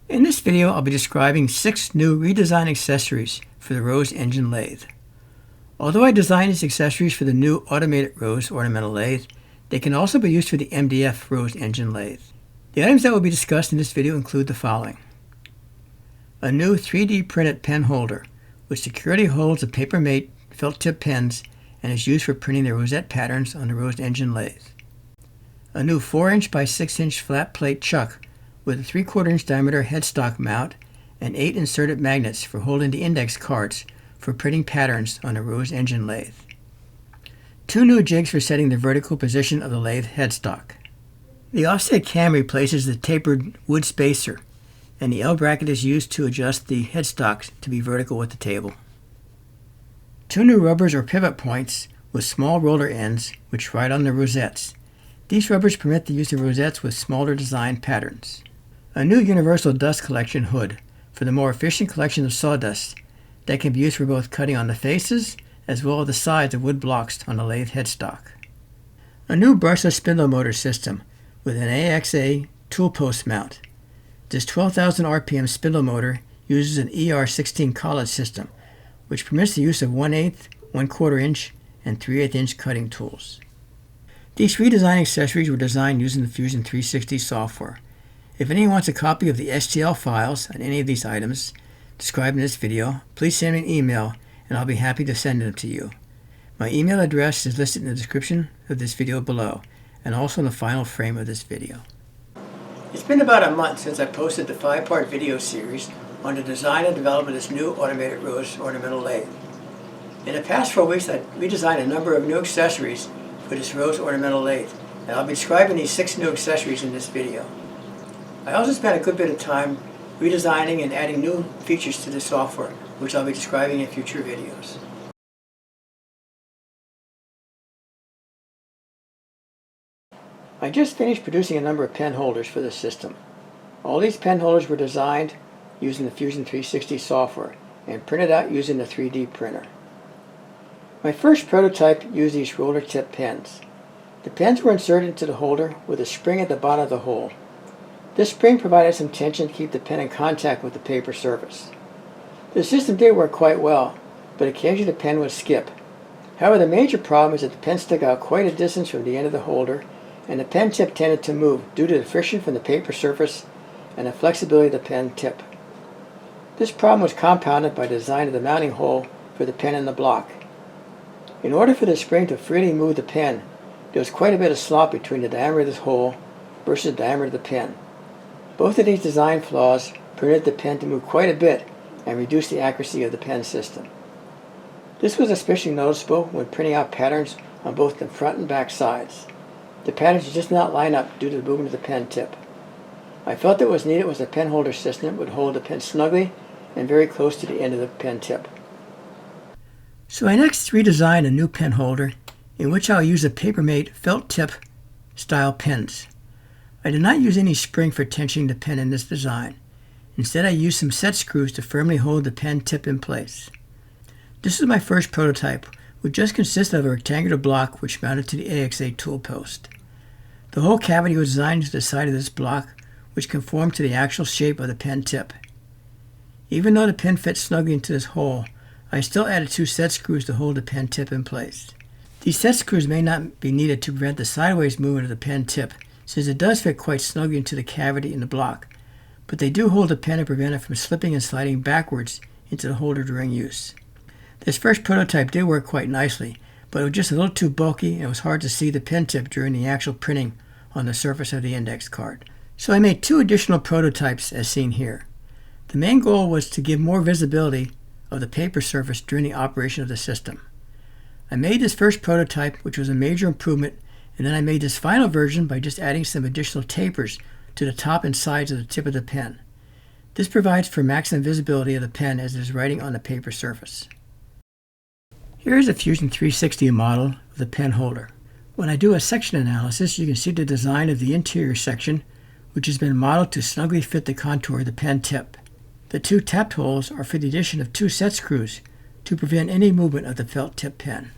In this video, I'll be describing 6 new redesigned accessories for the Rose Engine Lathe. Although I designed these accessories for the new Automated Rose Ornamental Lathe, they can also be used for the MDF Rose Engine Lathe. The items that will be discussed in this video include the following. A new 3D printed pen holder, which securely holds the Papermate felt tip pens and is used for printing the rosette patterns on the Rose Engine Lathe. A new 4" by 6" flat plate chuck with a 3/4 inch diameter headstock mount and 8 inserted magnets for holding the index cards for printing patterns on the Rose Engine Lathe. 2 new jigs for setting the vertical position of the lathe headstock. The offset cam replaces the tapered wood spacer, and the L bracket is used to adjust the headstocks to be vertical with the table. 2 new rubbers or pivot points with small roller ends which ride on the rosettes. These rubbers permit the use of rosettes with smaller design patterns. A new universal dust collection hood for the more efficient collection of sawdust that can be used for both cutting on the faces as well as the sides of wood blocks on the lathe headstock. A new brushless spindle motor system with an AXA tool post mount. This 12,000 RPM spindle motor uses an ER16 collet system, which permits the use of 1/8, 1/4 inch, and 3/8 inch cutting tools. These redesigned accessories were designed using the Fusion 360 software. If anyone wants a copy of the STL files on any of these items described in this video, please send me an email and I'll be happy to send them to you. My email address is listed in the description of this video below and also in the final frame of this video. It's been about a month since I posted the 5-part video series on the design and development of this new Automated Rose Ornamental Lathe. In the past 4 weeks, I redesigned a number of new accessories for this Rose Ornamental Lathe, and I'll be describing these 6 new accessories in this video. I also spent a good bit of time redesigning and adding new features to the software, which I'll be describing in future videos. I just finished producing a number of pen holders for this system. All these pen holders were designed using the Fusion 360 software and printed out using the 3D printer. My first prototype used these roller tip pens. The pens were inserted into the holder with a spring at the bottom of the hole. This spring provided some tension to keep the pen in contact with the paper surface. The system did work quite well, but occasionally the pen would skip. However, the major problem is that the pen stuck out quite a distance from the end of the holder, and the pen tip tended to move due to the friction from the paper surface and the flexibility of the pen tip. This problem was compounded by the design of the mounting hole for the pen in the block. In order for the spring to freely move the pen, there was quite a bit of slop between the diameter of this hole versus the diameter of the pen. Both of these design flaws permitted the pen to move quite a bit and reduce the accuracy of the pen system. This was especially noticeable when printing out patterns on both the front and back sides. The patterns did just not line up due to the movement of the pen tip. I felt that what was needed was a pen holder system that would hold the pen snugly and very close to the end of the pen tip. So I next redesigned a new pen holder in which I'll use a Papermate felt tip style pens. I did not use any spring for tensioning the pen in this design. Instead, I used some set screws to firmly hold the pen tip in place. This is my first prototype, which just consists of a rectangular block which mounted to the AXA tool post. The whole cavity was designed to the side of this block, which conformed to the actual shape of the pen tip. Even though the pen fits snugly into this hole, I still added 2 set screws to hold the pen tip in place. These set screws may not be needed to prevent the sideways movement of the pen tip, since it does fit quite snugly into the cavity in the block, but they do hold the pen and prevent it from slipping and sliding backwards into the holder during use. This first prototype did work quite nicely, but it was just a little too bulky and it was hard to see the pen tip during the actual printing on the surface of the index card. So I made 2 additional prototypes as seen here. The main goal was to give more visibility of the paper surface during the operation of the system. I made this first prototype, which was a major improvement, and then I made this final version by just adding some additional tapers to the top and sides of the tip of the pen. This provides for maximum visibility of the pen as it is writing on the paper surface. Here is a Fusion 360 model of the pen holder. When I do a section analysis, you can see the design of the interior section, which has been modeled to snugly fit the contour of the pen tip. The 2 tapped holes are for the addition of 2 set screws to prevent any movement of the felt tip pen.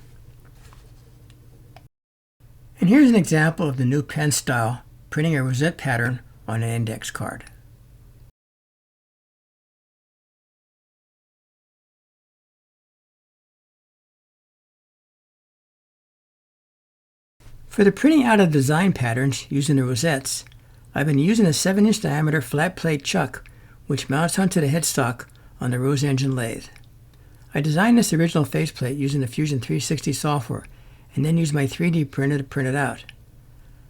And here's an example of the new pen style printing a rosette pattern on an index card. For the printing out of design patterns using the rosettes, I've been using a 7-inch diameter flat plate chuck which mounts onto the headstock on the Rose Engine Lathe. I designed this original faceplate using the Fusion 360 software and then used my 3D printer to print it out.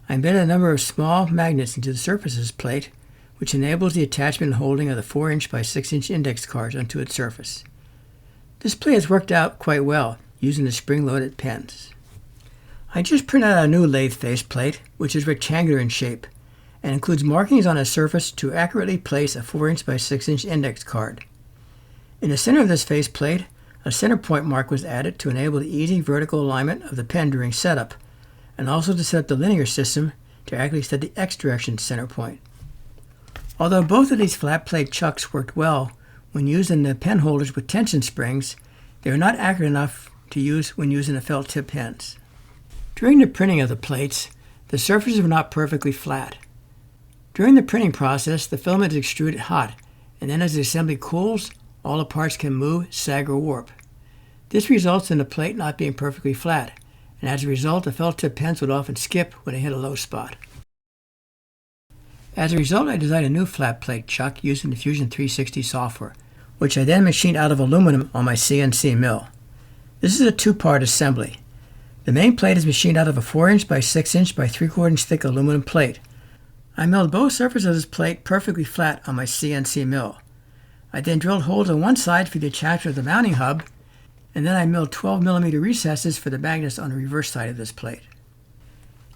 I embedded a number of small magnets into the surface of this plate, which enables the attachment and holding of the 4-inch by 6-inch index cards onto its surface. This plate has worked out quite well using the spring-loaded pens. I just printed out a new lathe faceplate, which is rectangular in shape, and includes markings on the surface to accurately place a 4-inch by 6-inch index card. In the center of this faceplate, a center point mark was added to enable the easy vertical alignment of the pen during setup, and also to set up the linear system to accurately set the X direction center point. Although both of these flat plate chucks worked well when using the pen holders with tension springs, they were not accurate enough to use when using the felt tip pens. During the printing of the plates, the surfaces were not perfectly flat. During the printing process, the filament is extruded hot, and then as the assembly cools, all the parts can move, sag, or warp. This results in the plate not being perfectly flat, and as a result, the felt tip pens would often skip when they hit a low spot. As a result, I designed a new flat plate chuck using the Fusion 360 software, which I then machined out of aluminum on my CNC mill. This is a two-part assembly. The main plate is machined out of a 4-inch by 6-inch by 3/4-inch thick aluminum plate. I milled both surfaces of this plate perfectly flat on my CNC mill. I then drilled holes on one side for the attachment of the mounting hub, and then I milled 12mm recesses for the magnets on the reverse side of this plate.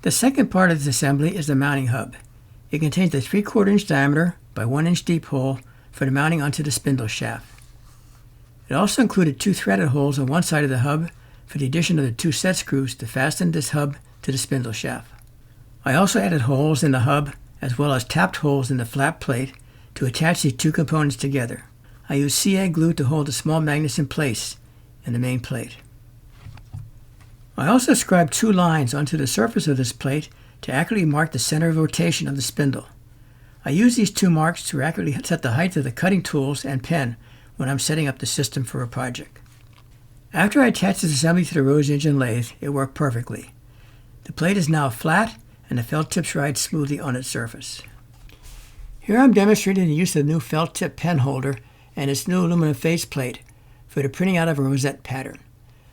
The second part of this assembly is the mounting hub. It contains a 3/4-inch diameter by 1-inch deep hole for the mounting onto the spindle shaft. It also included 2 threaded holes on one side of the hub for the addition of the 2 set screws to fasten this hub to the spindle shaft. I also added holes in the hub as well as tapped holes in the flat plate to attach these two components together. I used CA glue to hold the small magnets in place in the main plate. I also scribed 2 lines onto the surface of this plate to accurately mark the center of rotation of the spindle. I use these 2 marks to accurately set the height of the cutting tools and pen when I'm setting up the system for a project. After I attached this assembly to the Rose Engine Lathe, it worked perfectly. The plate is now flat and the felt tips ride smoothly on its surface. Here I'm demonstrating the use of the new felt tip pen holder and its new aluminum faceplate for the printing out of a rosette pattern.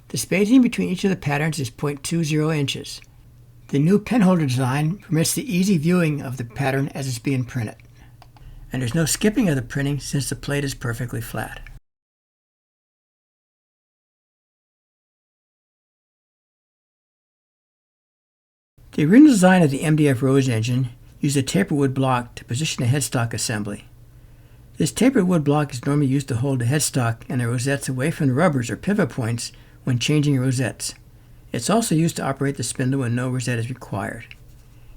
The spacing between each of the patterns is 0.20 inches. The new pen holder design permits the easy viewing of the pattern as it's being printed. And there's no skipping of the printing since the plate is perfectly flat. The original design of the MDF Rose engine used a tapered wood block to position the headstock assembly. This tapered wood block is normally used to hold the headstock and the rosettes away from the rubbers or pivot points when changing rosettes. It's also used to operate the spindle when no rosette is required.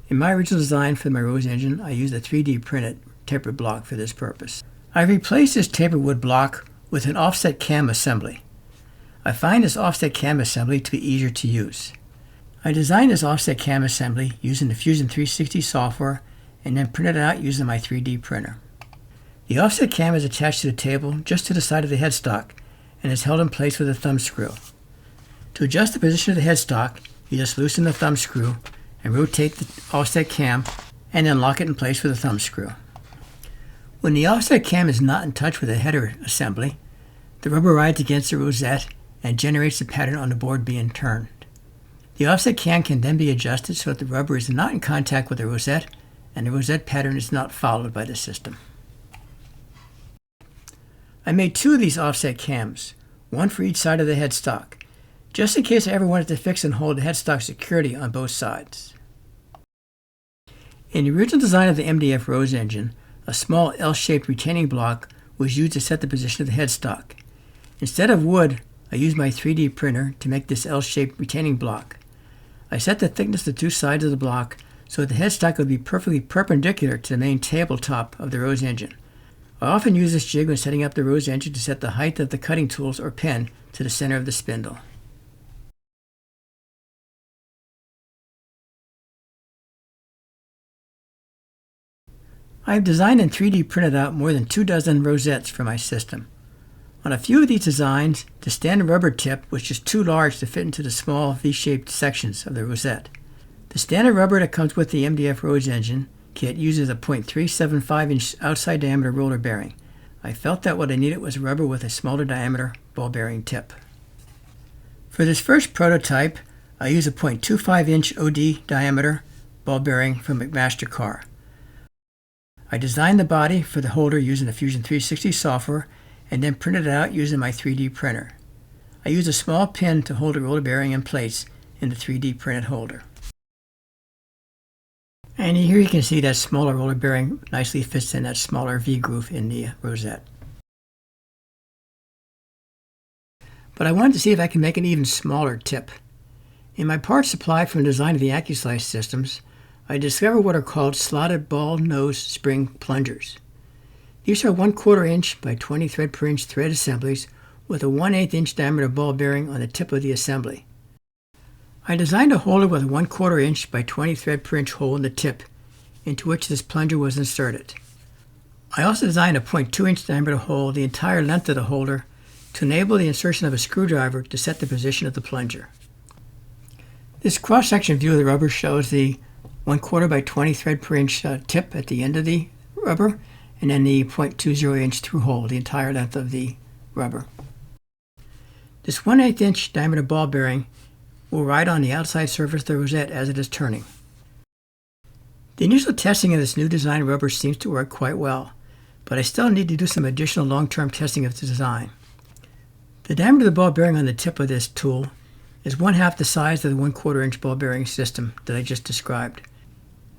In my original design for my Rose engine, I used a 3D printed tapered block for this purpose. I've replaced this tapered wood block with an offset cam assembly. I find this offset cam assembly to be easier to use. I designed this offset cam assembly using the Fusion 360 software and then printed it out using my 3D printer. The offset cam is attached to the table just to the side of the headstock and is held in place with a thumb screw. To adjust the position of the headstock, you just loosen the thumb screw and rotate the offset cam and then lock it in place with a thumb screw. When the offset cam is not in touch with the header assembly, the rubber rides against the rosette and generates the pattern on the board being turned. The offset cam can then be adjusted so that the rubber is not in contact with the rosette and the rosette pattern is not followed by the system. I made 2 of these offset cams, one for each side of the headstock, just in case I ever wanted to fix and hold the headstock security on both sides. In the original design of the MDF Rose engine, a small L-shaped retaining block was used to set the position of the headstock. Instead of wood, I used my 3D printer to make this L-shaped retaining block. I set the thickness of 2 sides of the block so that the headstock would be perfectly perpendicular to the main tabletop of the Rose engine. I often use this jig when setting up the Rose engine to set the height of the cutting tools or pen to the center of the spindle. I have designed and 3D printed out more than 24 rosettes for my system. On a few of these designs, the standard rubber tip was just too large to fit into the small V-shaped sections of the rosette. The standard rubber that comes with the MDF Rose Engine kit uses a .375 inch outside diameter roller bearing. I felt that what I needed was rubber with a smaller diameter ball bearing tip. For this first prototype, I used a .25 inch OD diameter ball bearing from McMaster-Carr. I designed the body for the holder using the Fusion 360 software and then printed it out using my 3D printer. I used a small pin to hold the roller bearing in place in the 3D printed holder. And here you can see that smaller roller bearing nicely fits in that smaller V groove in the rosette. But I wanted to see if I can make an even smaller tip. In my parts supply from the design of the Accu-Slice systems, I discovered what are called slotted ball nose spring plungers. These are 1/4 inch by 20 thread per inch thread assemblies with a 1/8 inch diameter ball bearing on the tip of the assembly. I designed a holder with a 1/4 inch by 20 thread per inch hole in the tip into which this plunger was inserted. I also designed a 0.2 inch diameter hole the entire length of the holder to enable the insertion of a screwdriver to set the position of the plunger. This cross-section view of the rubber shows the 1/4 by 20 thread per inch tip at the end of the rubber, and then the 0.20 inch through hole, the entire length of the rubber. This 1/8 inch diameter ball bearing will ride on the outside surface of the rosette as it is turning. The initial testing of this new design rubber seems to work quite well, but I still need to do some additional long-term testing of the design. The diameter of the ball bearing on the tip of this tool is 1/2 the size of the 1/4 inch ball bearing system that I just described.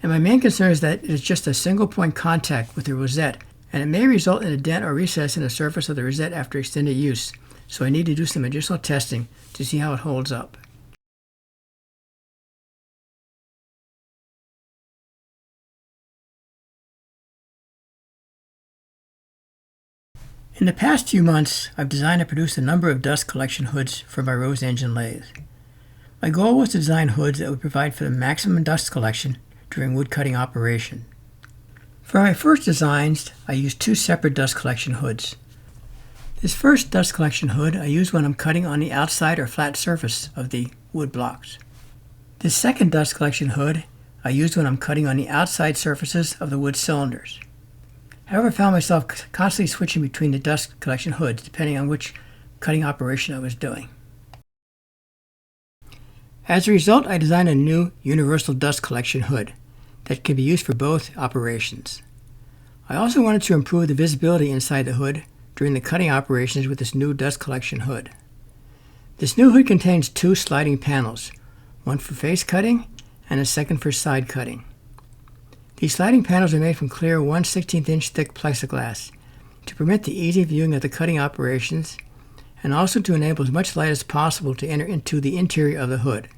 And my main concern is that it is just a single point contact with the rosette, and it may result in a dent or recess in the surface of the rosette after extended use, so I need to do some additional testing to see how it holds up. In the past few months, I've designed and produced a number of dust collection hoods for my Rose Engine Lathe. My goal was to design hoods that would provide for the maximum dust collection during wood cutting operation. For my first designs, I used 2 separate dust collection hoods. This first dust collection hood I use when I'm cutting on the outside or flat surface of the wood blocks. This second dust collection hood I used when I'm cutting on the outside surfaces of the wood cylinders. However, I found myself constantly switching between the dust collection hoods depending on which cutting operation I was doing. As a result, I designed a new universal dust collection hood that can be used for both operations. I also wanted to improve the visibility inside the hood during the cutting operations with this new dust collection hood. This new hood contains 2 sliding panels, one for face cutting and a second for side cutting. These sliding panels are made from clear 1/16 inch thick plexiglass to permit the easy viewing of the cutting operations and also to enable as much light as possible to enter into the interior of the hood.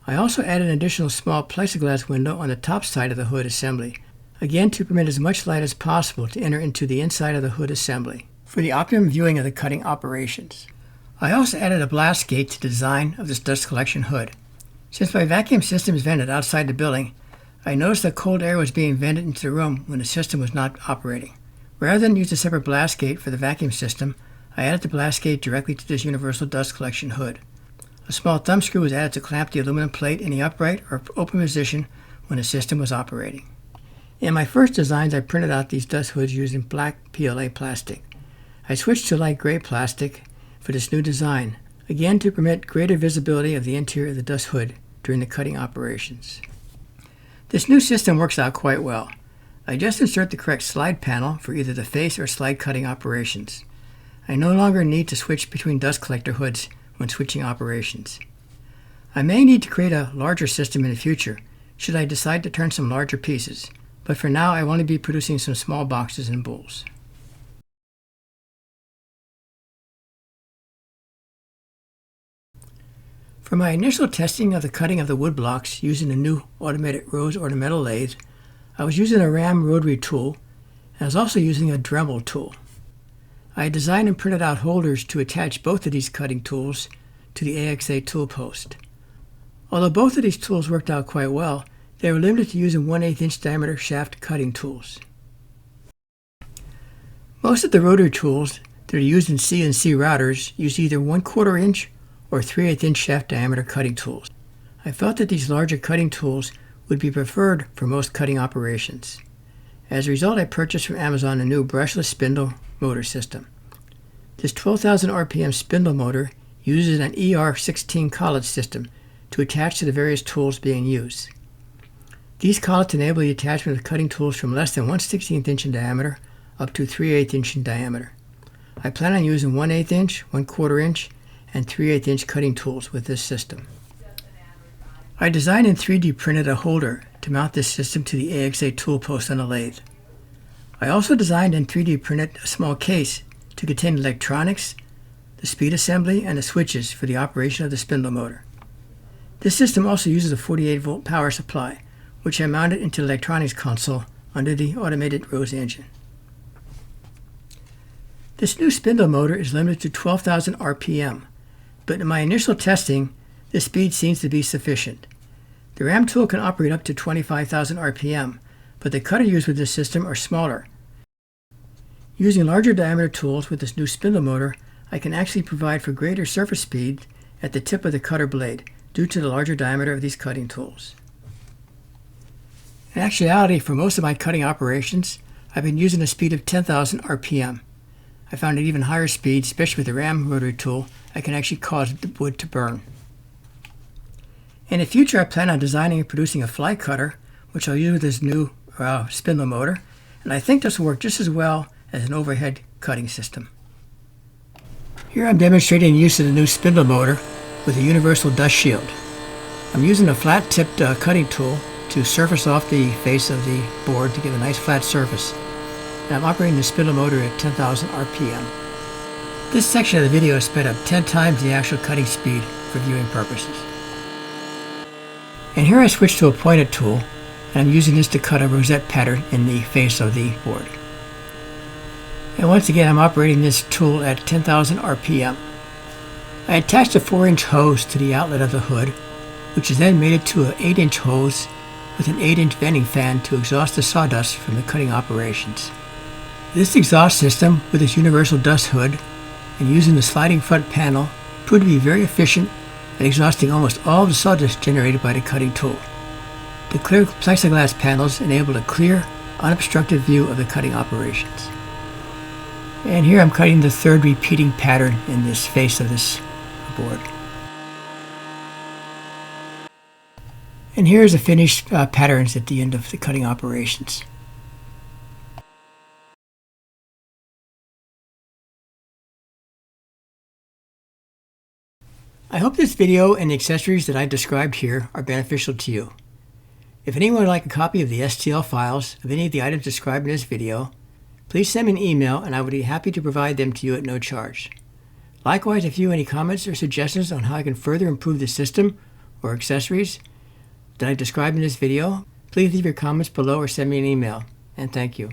I also added an additional small plexiglass window on the top side of the hood assembly, again to permit as much light as possible to enter into the inside of the hood assembly for the optimum viewing of the cutting operations. I also added a blast gate to the design of this dust collection hood. Since my vacuum system is vented outside the building, I noticed that cold air was being vented into the room when the system was not operating. Rather than use a separate blast gate for the vacuum system, I added the blast gate directly to this universal dust collection hood. A small thumb screw was added to clamp the aluminum plate in the upright or open position when the system was operating. In my first designs, I printed out these dust hoods using black PLA plastic. I switched to light gray plastic for this new design, again to permit greater visibility of the interior of the dust hood during the cutting operations. This new system works out quite well. I just insert the correct slide panel for either the face or slide cutting operations. I no longer need to switch between dust collector hoods when switching operations. I may need to create a larger system in the future should I decide to turn some larger pieces, but for now I will only be producing some small boxes and bowls. For my initial testing of the cutting of the wood blocks using the new Automated Rose Ornamental Lathe, I was using a ram rotary tool, and I was also using a Dremel tool. I had designed and printed out holders to attach both of these cutting tools to the AXA tool post. Although both of these tools worked out quite well, they were limited to using 1/8 inch diameter shaft cutting tools. Most of the rotary tools that are used in CNC routers use either 1/4 inch or 3/8 inch shaft diameter cutting tools. I felt that these larger cutting tools would be preferred for most cutting operations. As a result, I purchased from Amazon a new brushless spindle motor system. This 12,000 RPM spindle motor uses an ER16 collet system to attach to the various tools being used. These collets enable the attachment of cutting tools from less than 1/16 inch in diameter up to 3/8 inch in diameter. I plan on using 1/8 inch, 1/4 inch, and 3/8 inch cutting tools with this system. I designed and 3D printed a holder to mount this system to the AXA tool post on the lathe. I also designed and 3D printed a small case to contain electronics, the speed assembly, and the switches for the operation of the spindle motor. This system also uses a 48-volt power supply, which I mounted into the electronics console under the Automated Rose Engine. This new spindle motor is limited to 12,000 RPM, but in my initial testing, the speed seems to be sufficient. The ram tool can operate up to 25,000 RPM, but the cutter used with this system are smaller. Using larger diameter tools with this new spindle motor, I can actually provide for greater surface speed at the tip of the cutter blade due to the larger diameter of these cutting tools. In actuality, for most of my cutting operations, I've been using a speed of 10,000 RPM. I found at even higher speeds, especially with the ram rotary tool, I can actually cause the wood to burn. In the future, I plan on designing and producing a fly cutter, which I'll use with this new spindle motor, and I think this will work just as well as an overhead cutting system. Here I'm demonstrating the use of the new spindle motor with a universal dust shield. I'm using a flat-tipped cutting tool to surface off the face of the board to give a nice flat surface. And I'm operating the spindle motor at 10,000 RPM. This section of the video is sped up 10 times the actual cutting speed for viewing purposes. And here I switched to a pointed tool, and I'm using this to cut a rosette pattern in the face of the board. And once again, I'm operating this tool at 10,000 RPM. I attached a 4-inch hose to the outlet of the hood, which is then mated to an 8-inch hose with an 8-inch venting fan to exhaust the sawdust from the cutting operations. This exhaust system, with its universal dust hood and using the sliding front panel, proved to be very efficient at exhausting almost all of the sawdust generated by the cutting tool. The clear plexiglass panels enable a clear, unobstructed view of the cutting operations. And here I'm cutting the third repeating pattern in this face of this board. And here's the finished patterns at the end of the cutting operations. I hope this video and the accessories that I described here are beneficial to you. If anyone would like a copy of the STL files of any of the items described in this video, please send me an email and I would be happy to provide them to you at no charge. Likewise, if you have any comments or suggestions on how I can further improve the system or accessories that I described in this video, please leave your comments below or send me an email. And thank you.